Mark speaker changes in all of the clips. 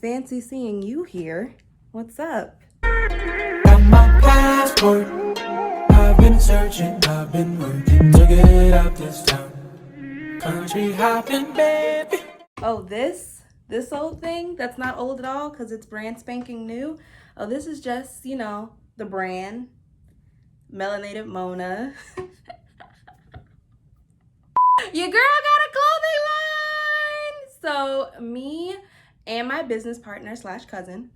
Speaker 1: Fancy seeing you here. What's up?
Speaker 2: Got my passport. I've been searching, I've been working to get out this town. Country hopping, baby.
Speaker 1: Oh, this old thing that's not old at all because it's brand spanking new. Oh, this is just, the brand. Melanated Mona. Your girl got a clothing line! So me and my business partner / cousin,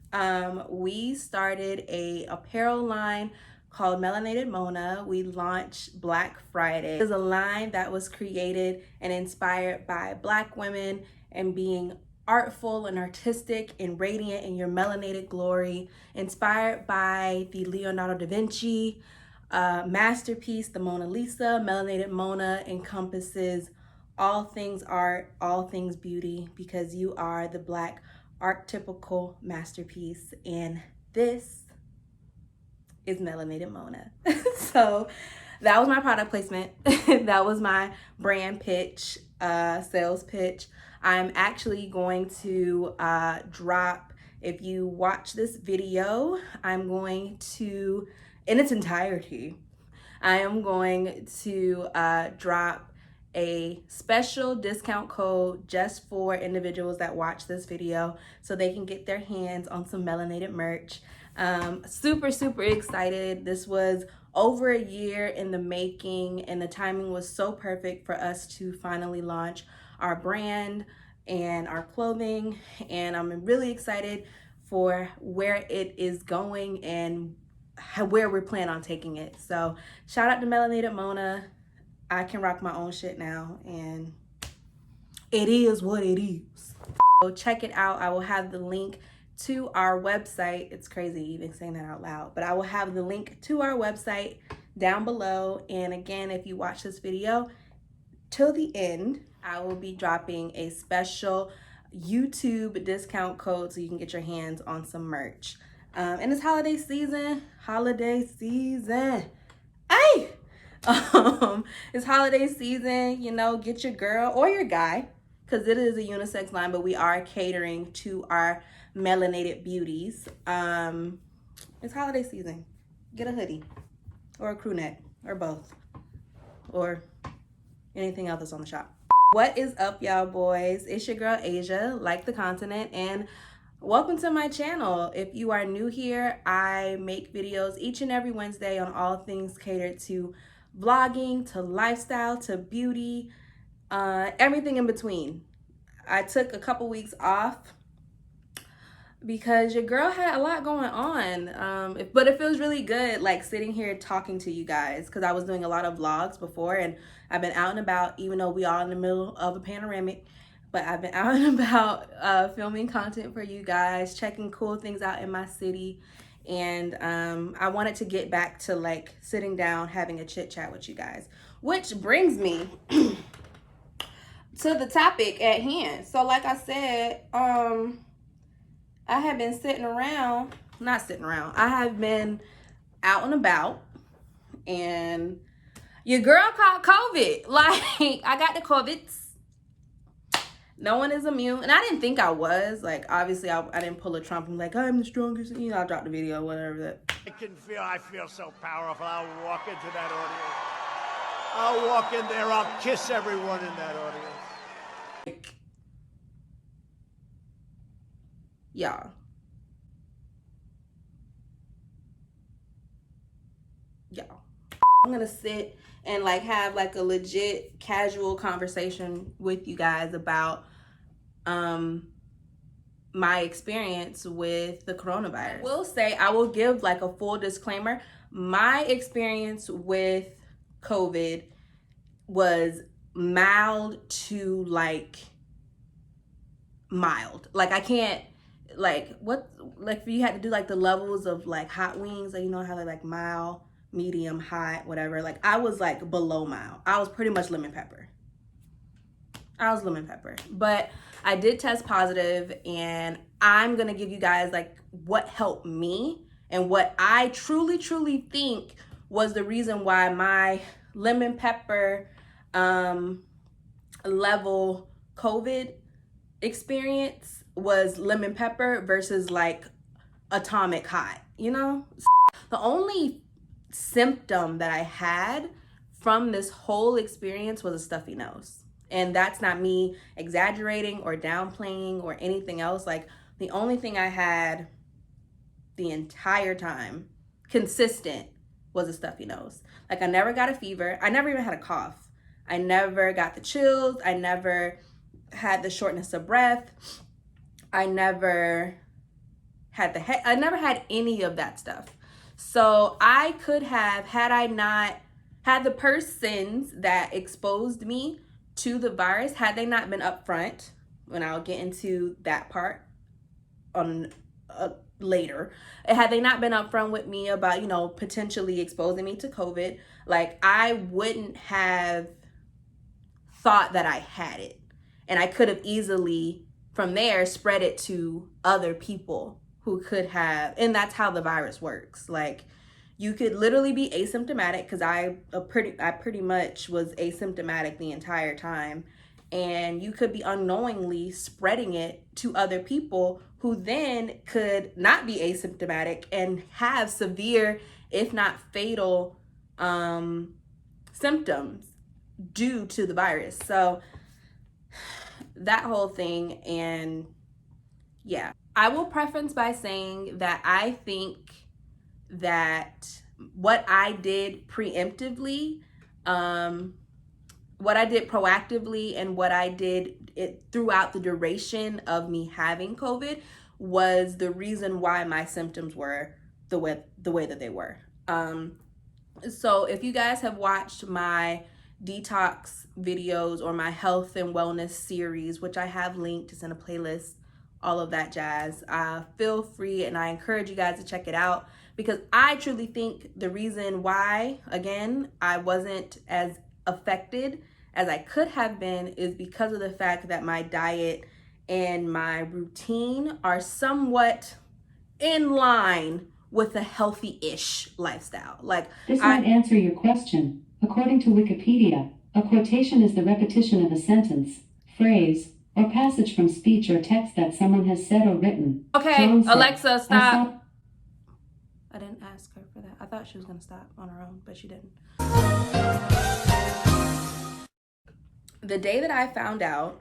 Speaker 1: we started a apparel line called Melanated Mona. We launched Black Friday. It was a line that was created and inspired by Black women and being artful and artistic and radiant in your melanated glory, inspired by the Leonardo da Vinci masterpiece, the Mona Lisa. Melanated Mona encompasses all things art, all things beauty, because you are the Black archetypical masterpiece, and this is Melanated Mona. So that was my product placement. That was my brand pitch, sales pitch. I'm actually going to drop, if you watch this video, I'm going to, in its entirety, I am going to drop a special discount code just for individuals that watch this video so they can get their hands on some melanated merch. Super excited. This was over a year in the making, and the timing was so perfect for us to finally launch our brand and our clothing, and I'm really excited for where it is going and where we're planning on taking it. So shout out to Melanated Mona. I can rock my own shit now, and it is what it is. So check it out. I will have the link to our website. It's crazy even saying that out loud, but I will have the link to our website down below. And again, if you watch this video till the end, I will be dropping a special YouTube discount code so you can get your hands on some merch. And it's holiday season. Hey! It's holiday season, get your girl or your guy, because it is a unisex line, but we are catering to our melanated beauties. It's holiday season. Get a hoodie or a crew neck or both or anything else that's on the shop. What is up, y'all boys? It's your girl Asia, like the continent, and welcome to my channel. If you are new here, I make videos each and every Wednesday on all things catered to vlogging, to lifestyle, to beauty, everything in between. I took a couple weeks off because your girl had a lot going on, but it feels really good, like sitting here talking to you guys, because I was doing a lot of vlogs before, and I've been out and about, even though we are in the middle of a panoramic, but I've been out and about filming content for you guys, checking cool things out in my city. And I wanted to get back to like sitting down, having a chit chat with you guys, which brings me to the topic at hand. So like I said, I have been I have been out and about, and your girl caught COVID. Like, I got the COVID. No one is immune, and I didn't think I was. Like, obviously, I didn't pull a Trump and like, I'm the strongest. I dropped the video, whatever that.
Speaker 3: I feel so powerful. I'll walk into that audience. I'll walk in there. I'll kiss everyone in that audience.
Speaker 1: Y'all. I'm gonna sit and like have like a legit casual conversation with you guys about my experience with the coronavirus. I will give like a full disclaimer. My experience with COVID was mild to like mild. Like, I can't, like, if you had to do like the levels of like hot wings, like, how they're like mild, medium, hot, whatever. Like, I was like below mild. I was pretty much lemon pepper. But I did test positive, and I'm gonna give you guys like what helped me and what I truly think was the reason why my lemon pepper level COVID experience was lemon pepper versus like atomic hot, you know? The only symptom that I had from this whole experience was a stuffy nose. And that's not me exaggerating or downplaying or anything else. Like, the only thing I had the entire time, consistent, was a stuffy nose. Like, I never got a fever. I never even had a cough. I never got the chills. I never had the shortness of breath. I never had I never had any of that stuff. So I could have, had I not had the persons that exposed me to the virus, had they not been upfront, and I'll get into that part on later, had they not been upfront with me about, you know, potentially exposing me to COVID, like, I wouldn't have thought that I had it. And I could have easily, from there, spread it to other people who could have, and that's how the virus works. Like, you could literally be asymptomatic, because I pretty much was asymptomatic the entire time, and you could be unknowingly spreading it to other people who then could not be asymptomatic and have severe, if not fatal, symptoms due to the virus. So that whole thing, and yeah. I will preface by saying that I think that what I did preemptively, what I did proactively, and what I did throughout the duration of me having COVID was the reason why my symptoms were the way that they were. So if you guys have watched my detox videos or my health and wellness series, which I have linked, it's in a playlist, all of that jazz, feel free, and I encourage you guys to check it out, because I truly think the reason why, again, I wasn't as affected as I could have been is because of the fact that my diet and my routine are somewhat in line with a healthy-ish lifestyle. Like,
Speaker 4: this might answer your question. According to Wikipedia, a quotation is the repetition of a sentence, phrase, or passage from speech or text that someone has said or written.
Speaker 1: Okay, Alexa, stop.
Speaker 4: I
Speaker 1: didn't ask her for that. I thought she was gonna stop on her own, but she didn't. The day that I found out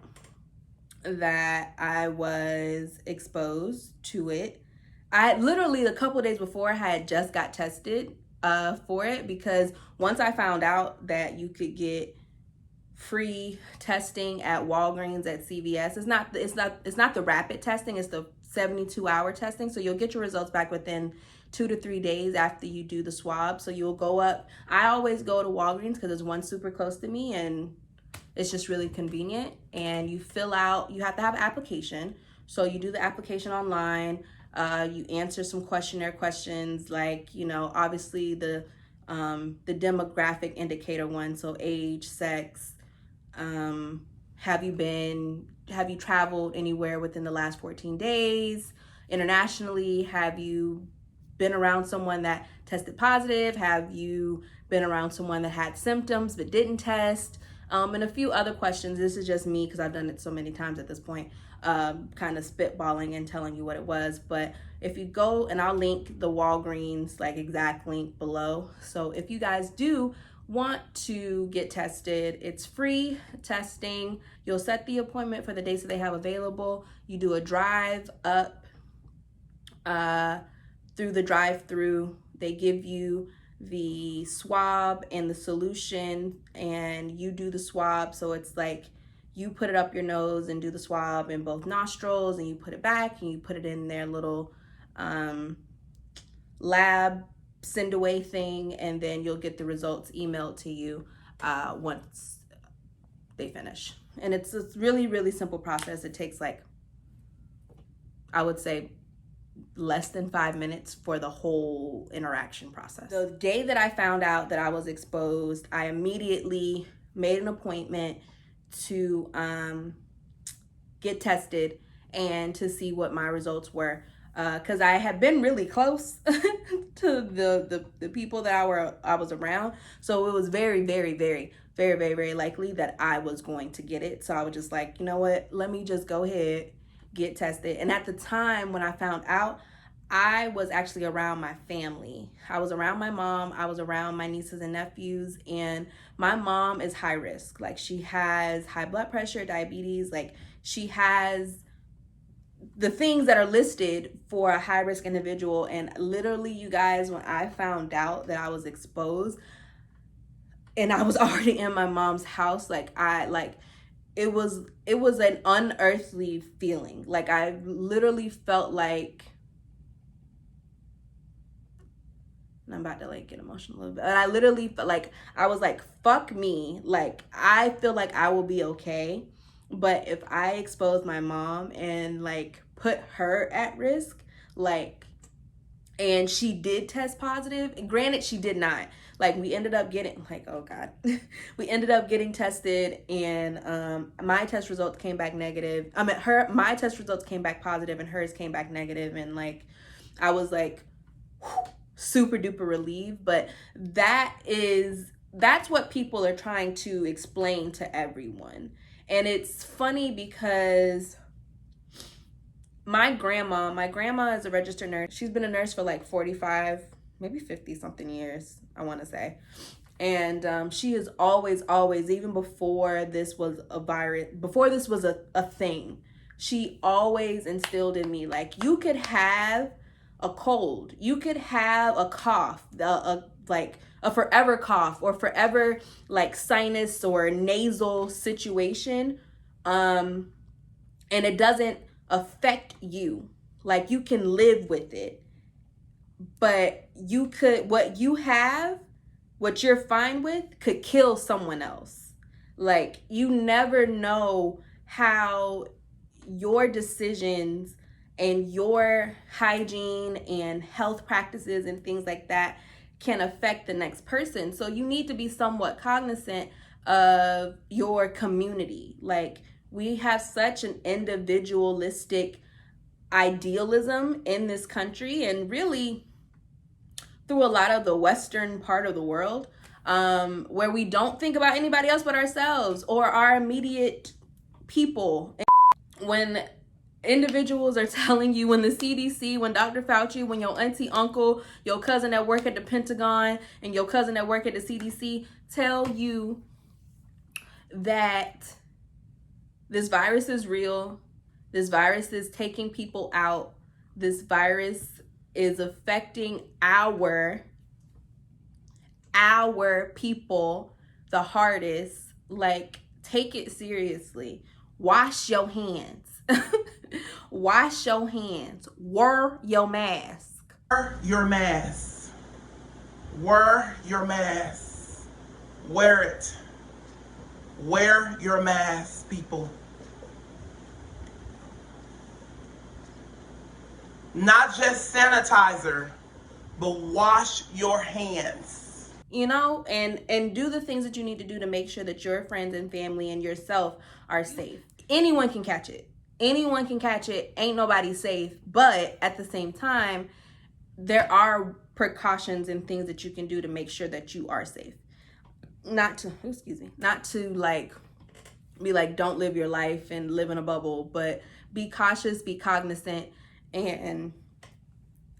Speaker 1: that I was exposed to it, I literally, a couple of days before, I had just got tested for it, because once I found out that you could get free testing at Walgreens, at CVS, it's not the rapid testing, it's the 72-hour testing. So you'll get your results back within 2 to 3 days after you do the swab. So you'll go up. I always go to Walgreens because there's one super close to me, and it's just really convenient. And you fill out, you have to have an application. So you do the application online. You answer some questionnaire questions, like, you know, obviously the demographic indicator one, so age, sex, have you traveled anywhere within the last 14 days? Internationally, have you been around someone that tested positive? Have you been around someone that had symptoms but didn't test? And a few other questions. This is just me, because I've done it so many times at this point, kind of spitballing and telling you what it was. But if you go, and I'll link the Walgreens like exact link below. So if you guys do want to get tested, it's free testing. You'll set the appointment for the dates that they have available. You do a drive up through the drive-through. They give you the swab and the solution, and you do the swab. So it's like you put it up your nose and do the swab in both nostrils, and you put it back and you put it in their little lab send away thing, and then you'll get the results emailed to you once they finish. And it's a really, really simple process. It takes, like, I would say, less than 5 minutes for the whole interaction process. The day that I found out that I was exposed, I immediately made an appointment to get tested and to see what my results were. because I had been really close to the people that I was around. So it was very, very, very, very, very, very likely that I was going to get it. So I was just like, you know what, let me just go ahead, get tested. And at the time when I found out, I was actually around my family. I was around my mom, I was around my nieces and nephews, and my mom is high risk. Like, she has high blood pressure, diabetes, like she has the things that are listed for a high risk individual. And literally, you guys, when I found out that I was exposed and I was already in my mom's house, it was an unearthly feeling. Like, I literally felt like, and I'm about to like get emotional a little bit, and I literally felt like I was like, fuck me, like I feel like I will be okay, but if I expose my mom and like put her at risk, like, and she did test positive, and granted she did not, like we ended up getting, like, oh god, we ended up getting tested, and my test results came back negative. My test results came back positive and hers came back negative, and like I was like, whew, super duper relieved. But that's what people are trying to explain to everyone. And it's funny because my grandma is a registered nurse. She's been a nurse for like 45, maybe 50 something years, I want to say. And she is always, even before this was a virus, before this was a thing, she always instilled in me, like, you could have a cold, you could have a cough, like a forever cough or forever like sinus or nasal situation, and it doesn't affect you. Like, you can live with it, but what you're fine with could kill someone else. Like, you never know how your decisions and your hygiene and health practices and things like that can affect the next person. So you need to be somewhat cognizant of your community. Like, we have such an individualistic idealism in this country, and really through a lot of the Western part of the world, where we don't think about anybody else but ourselves or our immediate people. When individuals are telling you, when the CDC, when Dr. Fauci, when your auntie, uncle, your cousin that work at the Pentagon, and your cousin that work at the CDC tell you that this virus is real, this virus is taking people out, this virus is affecting our people the hardest, like, take it seriously. Wash your hands. Wash your hands. Wear your mask.
Speaker 5: Wear your mask. Wear your mask. Wear it. Wear your mask, people. Not just sanitizer, but wash your hands.
Speaker 1: You know, and do the things that you need to do to make sure that your friends and family and yourself are safe. Anyone can catch it. Anyone can catch it. Ain't nobody safe. But at the same time, there are precautions and things that you can do to make sure that you are safe. Not to like be like, don't live your life and live in a bubble, but be cautious, be cognizant, and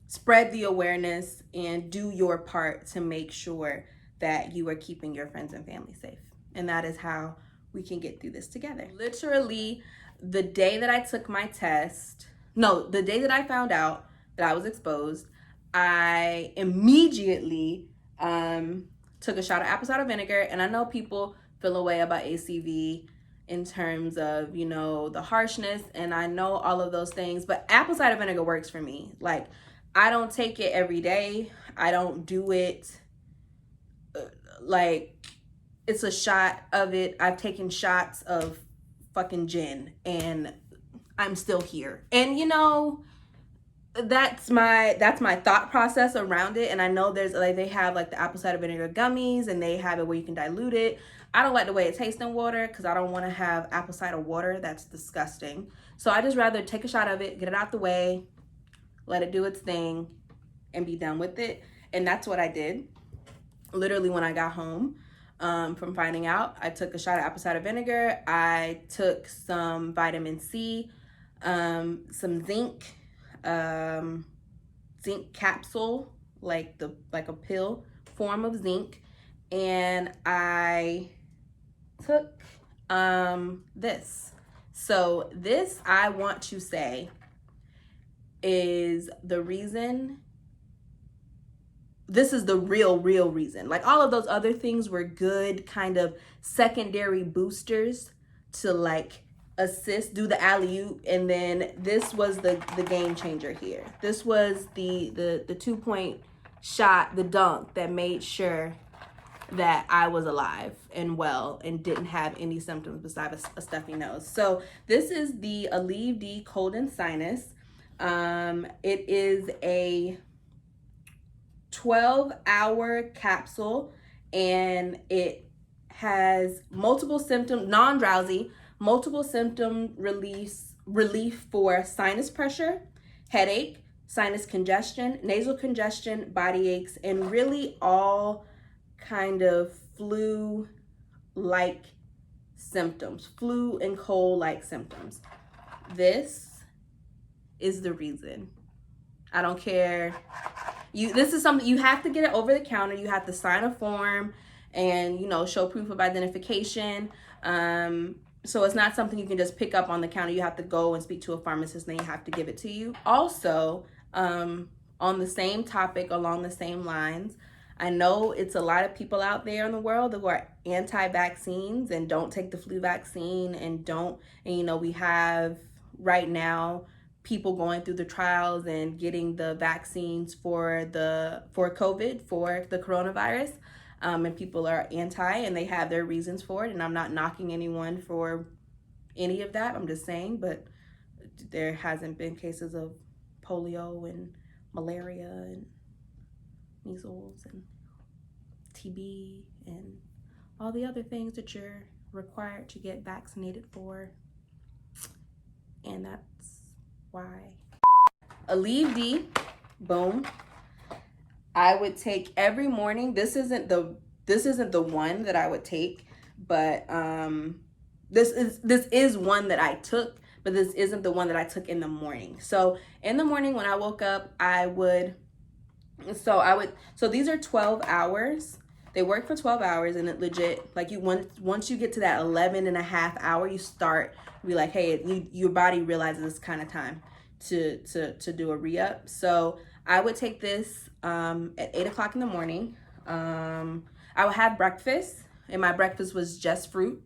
Speaker 1: spread the awareness and do your part to make sure that you are keeping your friends and family safe. And that is how we can get through this together. Literally, the day that I took my test, the day that I found out that I was exposed, I immediately took a shot of apple cider vinegar. And I know people feel a way about ACV in terms of, you know, the harshness, and I know all of those things, but apple cider vinegar works for me. Like, I don't take it every day. I don't do it like it's a shot of it. I've taken shots of fucking gin and I'm still here. And you know, that's my thought process around it. And I know there's like, they have like the apple cider vinegar gummies, and they have it where you can dilute it. I don't like the way it tastes in water because I don't want to have apple cider water. That's disgusting. So I just rather take a shot of it, get it out the way, let it do its thing, and be done with it. And that's what I did. Literally, when I got home from finding out, I took a shot of apple cider vinegar. I took some vitamin C, some zinc, zinc capsule, like a pill form of zinc, and I took this. So this, I want to say, is the reason. This is the real reason. Like, all of those other things were good kind of secondary boosters to like assist, do the alley-oop, and then this was the game changer here. This was the 2-point shot, the dunk that made sure that I was alive and well and didn't have any symptoms besides a stuffy nose. So this is the Aleve D Cold and Sinus. It is a 12-hour capsule, and it has multiple symptom, non-drowsy, multiple symptom relief for sinus pressure, headache, sinus congestion, nasal congestion, body aches, and really all kind of flu-like symptoms, flu and cold-like symptoms. This is the reason. I don't care. This is something you have to get it over the counter. You have to sign a form and, show proof of identification. So it's not something you can just pick up on the counter. You have to go and speak to a pharmacist, and they have to give it to you. Also, on the same topic, along the same lines, I know it's a lot of people out there in the world who are anti-vaccines and don't take the flu vaccine and we have right now people going through the trials and getting the vaccines for COVID, for the coronavirus. And people are anti, and they have their reasons for it. And I'm not knocking anyone for any of that. I'm just saying, but there hasn't been cases of polio and malaria and measles and TB and all the other things that you're required to get vaccinated for. And that's why. Aleve D, boom. I would take every morning. This isn't the one that I would take, but this is one that I took, but this isn't the one that I took in the morning. So in the morning when I woke up, so these are 12 hours. They work for 12 hours, and it legit, like, once you get to that 11 and a half hour, you start to be like, hey, your body realizes it's kind of time to do a re-up. So I would take this at 8 o'clock in the morning. I would have breakfast, and my breakfast was just fruit.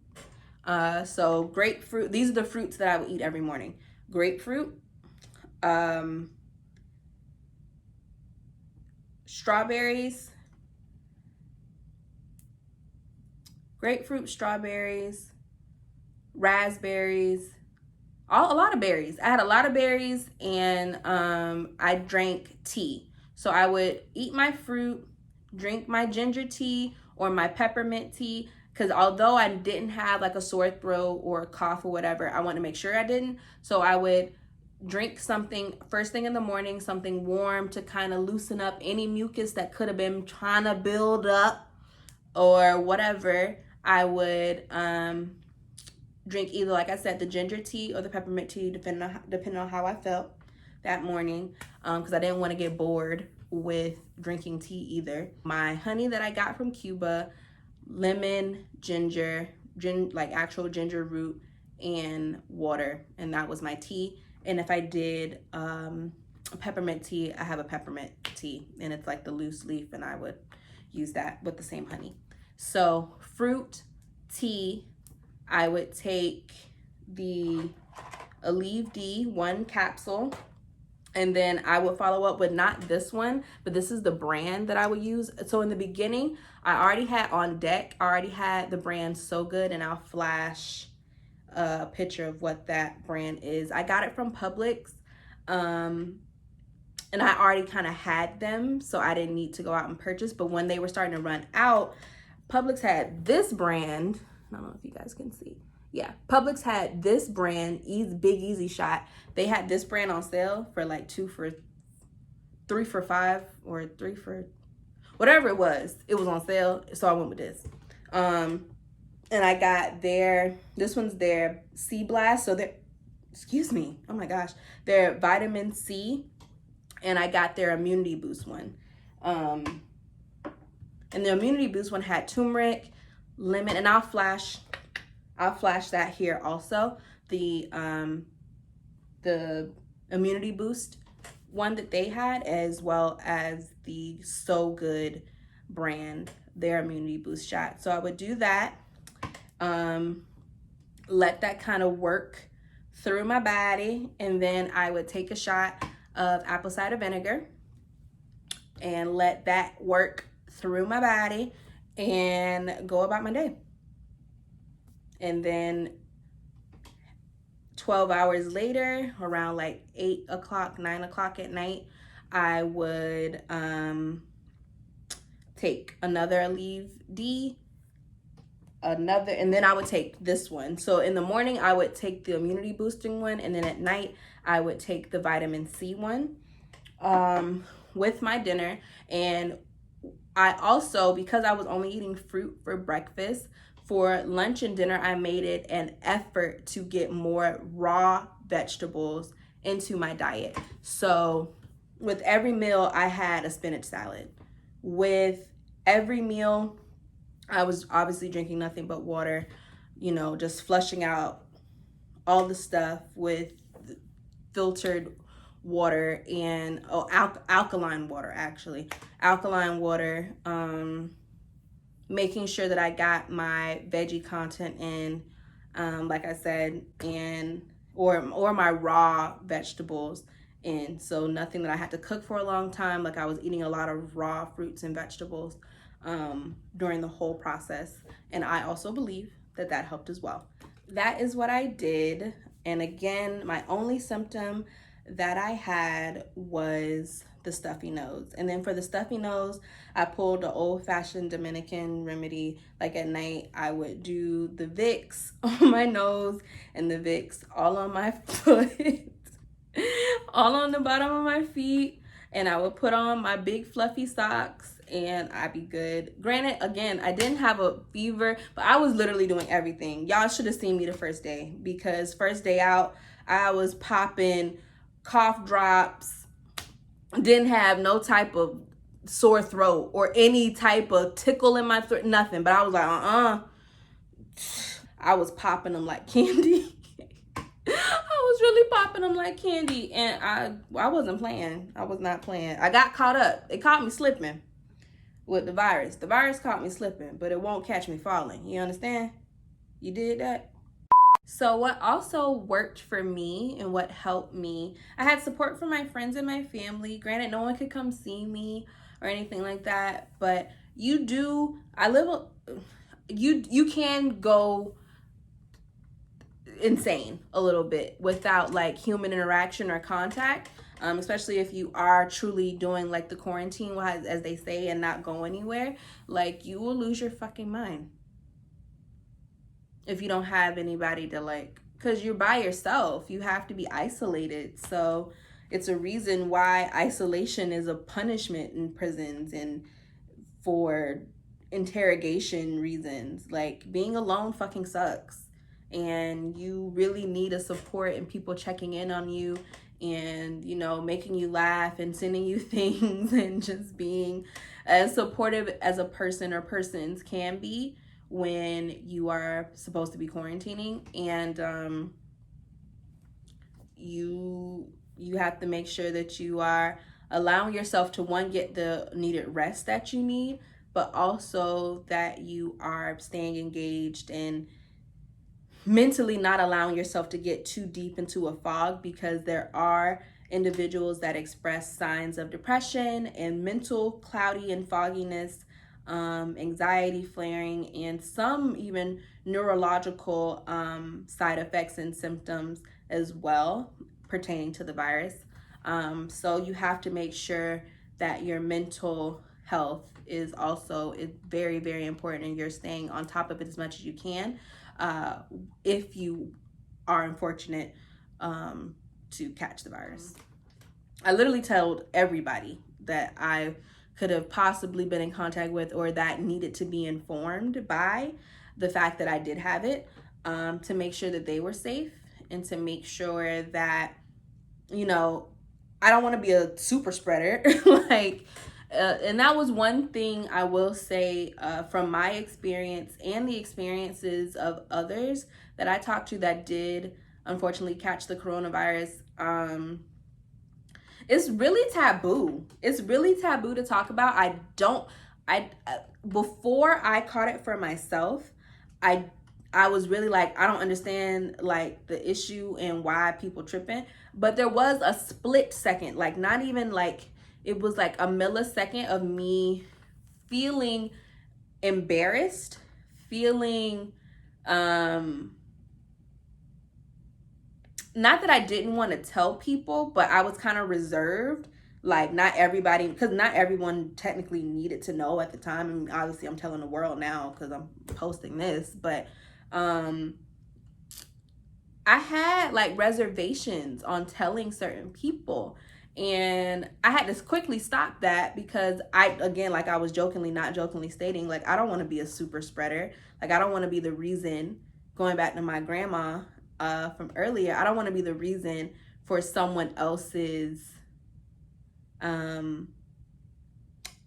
Speaker 1: So grapefruit, these are the fruits that I would eat every morning. Grapefruit, strawberries, raspberries, a lot of berries. I had a lot of berries, and I drank tea. So I would eat my fruit, drink my ginger tea or my peppermint tea, because although I didn't have like a sore throat or a cough or whatever, I wanted to make sure I didn't. So I would drink something first thing in the morning, something warm to kind of loosen up any mucus that could have been trying to build up or whatever. I would drink either, like I said, the ginger tea or the peppermint tea, depending on how I felt that morning, because I didn't want to get bored with drinking tea either. My honey that I got from Cuba, lemon, ginger, like actual ginger root, and water, and that was my tea. And if I did peppermint tea, I have a peppermint tea, and it's like the loose leaf, and I would use that with the same honey. So fruit, tea, I would take the Aleve D 1 capsule, and then I would follow up with not this one, but this is the brand that I would use. So in the beginning, I already had on deck, the brand So Good, and I'll flash a picture of what that brand is. I got it from Publix, and I already kind of had them, so I didn't need to go out and purchase. But when they were starting to run out, Publix had this brand. I don't know if you guys can see. Yeah, Publix had this brand, Big Easy Shot. They had this brand on sale for like 2 for 3 for $5 or 3 for whatever it was on sale, so I went with this. And I got this one's their Sea Blast, so they're, excuse me, oh my gosh, their vitamin C, and I got their immunity boost one. And the immunity boost one had turmeric, lemon, and I'll flash that here also. The immunity boost one that they had, as well as the So Good brand, their immunity boost shot. So I would do that, let that kind of work through my body, and then I would take a shot of apple cider vinegar and let that work through my body and go about my day. And then 12 hours later, around like 8 o'clock, 9 o'clock at night, I would take another Aleve D, and then I would take this one. So in the morning, I would take the immunity boosting one, and then at night, I would take the vitamin C one with my dinner. And I also, because I was only eating fruit for breakfast, for lunch and dinner, I made it an effort to get more raw vegetables into my diet. So with every meal, I had a spinach salad. With every meal, I was obviously drinking nothing but water, just flushing out all the stuff with filtered water and alkaline water, making sure that I got my veggie content in, like I said, or my raw vegetables in. So nothing that I had to cook for a long time. Like I was eating a lot of raw fruits and vegetables during the whole process. And I also believe that that helped as well. That is what I did. And again, my only symptom that I had was the stuffy nose. And then for the stuffy nose, I pulled the old-fashioned Dominican remedy. Like at night, I would do the Vicks on my nose and the Vicks all on my foot, all on the bottom of my feet. And I would put on my big fluffy socks and I'd be good. Granted, again, I didn't have a fever, but I was literally doing everything. Y'all should have seen me the first day, because first day out, I was popping cough drops, didn't have no type of sore throat or any type of tickle in my throat, nothing. But I was like, I was popping them like candy. I was really popping them like candy, and I wasn't playing. I was not playing. I got caught up. It caught me slipping with the virus. The virus caught me slipping, but it won't catch me falling. You understand? You did that? So what also worked for me and what helped me, I had support from my friends and my family. Granted, no one could come see me or anything like that, but you can go insane a little bit without like human interaction or contact, especially if you are truly doing like the quarantine, as they say, and not go anywhere. Like, you will lose your fucking mind if you don't have anybody to, like, because you're by yourself. You have to be isolated. So it's a reason why isolation is a punishment in prisons and for interrogation reasons. Like, being alone fucking sucks. And you really need a support and people checking in on you and, making you laugh and sending you things and just being as supportive as a person or persons can be when you are supposed to be quarantining. And you have to make sure that you are allowing yourself to, one, get the needed rest that you need, but also that you are staying engaged and mentally not allowing yourself to get too deep into a fog, because there are individuals that express signs of depression and mental cloudy and fogginess, anxiety flaring, and some even neurological side effects and symptoms as well pertaining to the virus. So you have to make sure that your mental health is very, very important, and you're staying on top of it as much as you can if you are unfortunate to catch the virus. I literally told everybody that I could have possibly been in contact with or that needed to be informed by the fact that I did have it, to make sure that they were safe and to make sure that, you know, I don't want to be a super spreader. And that was one thing I will say, from my experience and the experiences of others that I talked to that did unfortunately catch the coronavirus. It's really taboo. It's really taboo to talk about. Before I caught it for myself, I was really like, I don't understand like the issue and why people tripping. But there was a split second, like not even like, it was like a millisecond of me feeling embarrassed, feeling, not that I didn't want to tell people, but I was kind of reserved. Like not everybody, because not everyone technically needed to know at the time. I mean, obviously I'm telling the world now because I'm posting this, but I had like reservations on telling certain people. And I had to quickly stop that because again, like I was not jokingly stating, like I don't want to be a super spreader. Like I don't want to be the reason, going back to my grandma from earlier, I don't want to be the reason for someone else's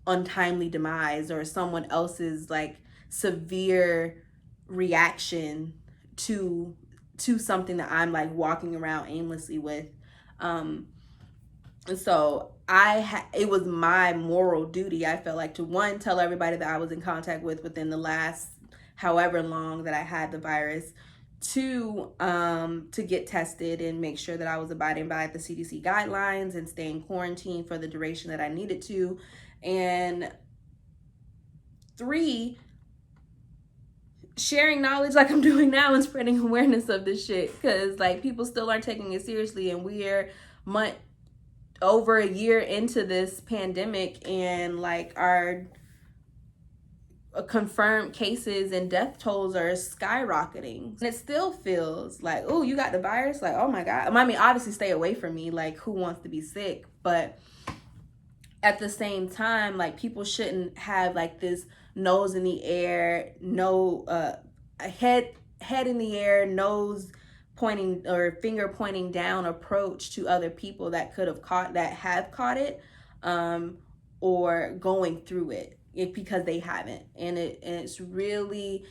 Speaker 1: untimely demise or someone else's like severe reaction to something that I'm like walking around aimlessly with. And so it was my moral duty, I felt like, to one, tell everybody that I was in contact with within the last however long that I had the virus. Two, to get tested and make sure that I was abiding by the CDC guidelines and staying quarantined for the duration that I needed to. And three, sharing knowledge like I'm doing now and spreading awareness of this shit, because like people still aren't taking it seriously, and we're over a year into this pandemic, and like our confirmed cases and death tolls are skyrocketing. And it still feels like, oh, you got the virus? Like, oh my God. I mean, obviously stay away from me. Like, who wants to be sick? But at the same time, like people shouldn't have like this nose in the air, head in the air, nose pointing or finger pointing down approach to other people that have caught it, or going through it because they haven't. And it's really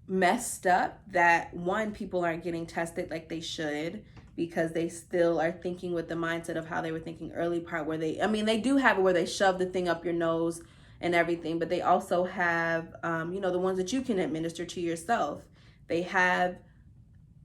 Speaker 1: messed up that one, people aren't getting tested like they should, because they still are thinking with the mindset of how they were thinking early part, where they do have it where they shove the thing up your nose and everything, but they also have, the ones that you can administer to yourself. They have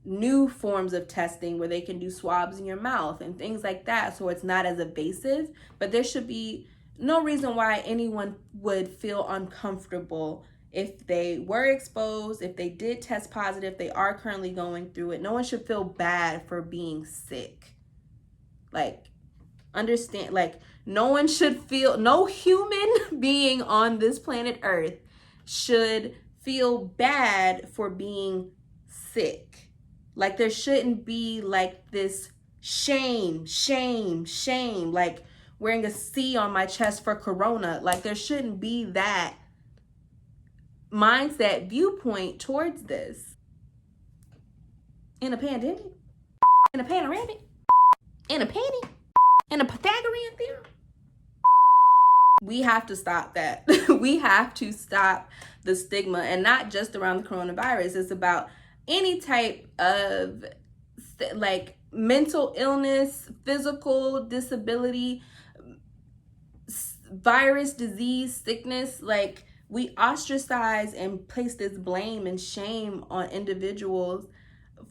Speaker 1: new forms of testing where they can do swabs in your mouth and things like that, so it's not as invasive. But there should be no reason why anyone would feel uncomfortable if they were exposed, if they did test positive, they are currently going through it. No one should feel bad for being sick. Like, understand, like, no human being on this planet Earth should feel bad for being sick. Like, there shouldn't be like this shame, like wearing a C on my chest for corona. Like, there shouldn't be that mindset viewpoint towards this. In a pandemic, in a panoramic, in a penny, in a Pythagorean theorem. We have to stop that. We have to stop the stigma, and not just around the coronavirus. It's about any type of like mental illness, physical disability, virus, disease, sickness. Like, we ostracize and place this blame and shame on individuals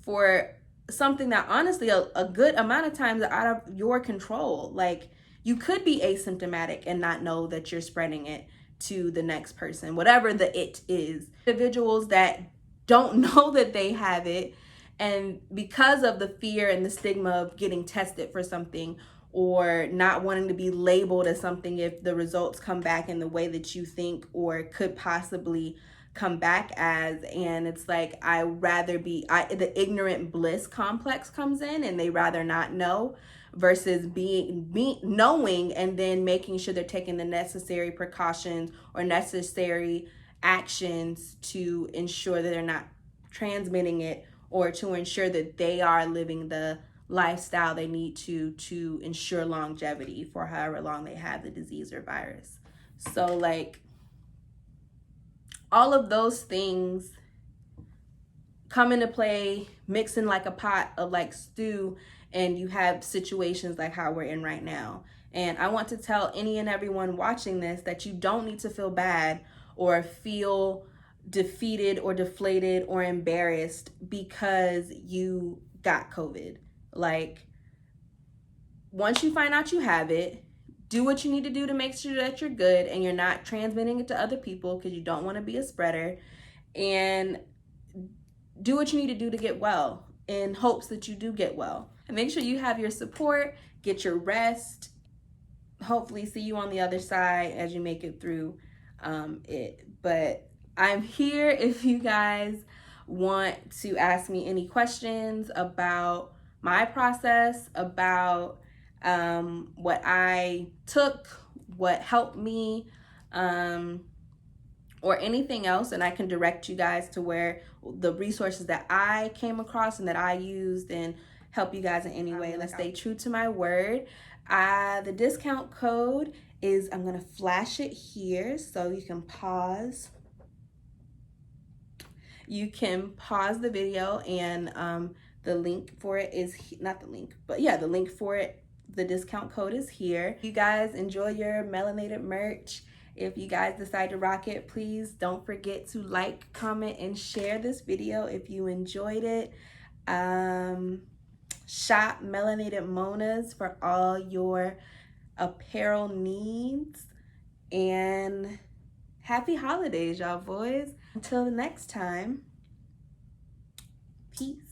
Speaker 1: for something that honestly a good amount of times are out of your control. Like, you could be asymptomatic and not know that you're spreading it to the next person, whatever the it is. Individuals that don't know that they have it, and because of the fear and the stigma of getting tested for something, or not wanting to be labeled as something if the results come back in the way that you think or could possibly come back as. And it's like, the ignorant bliss complex comes in, and they rather not know, versus being knowing and then making sure they're taking the necessary precautions or necessary actions to ensure that they're not transmitting it, or to ensure that they are living the lifestyle they need to ensure longevity for however long they have the disease or virus. So like all of those things come into play, mixing like a pot of like stew, and you have situations like how we're in right now. And I want to tell any and everyone watching this that you don't need to feel bad or feel defeated or deflated or embarrassed because you got COVID. Like, once you find out you have it, do what you need to do to make sure that you're good and you're not transmitting it to other people, because you don't want to be a spreader. And do what you need to do to get well in hopes that you do get well. And make sure you have your support, get your rest. Hopefully see you on the other side as you make it through it. But I'm here if you guys want to ask me any questions about my process, about what I took, what helped me, or anything else, and I can direct you guys to where the resources that I came across and that I used, and help you guys in any way. Let's stay true to my word. The discount code is, I'm gonna flash it here so you can pause. You can pause the video, and the link for it is, not the link, but yeah, the link for it, the discount code is here. You guys enjoy your melanated merch. If you guys decide to rock it, please don't forget to like, comment, and share this video if you enjoyed it. Shop Melanated Monas for all your apparel needs. And happy holidays, y'all boys. Until the next time, peace.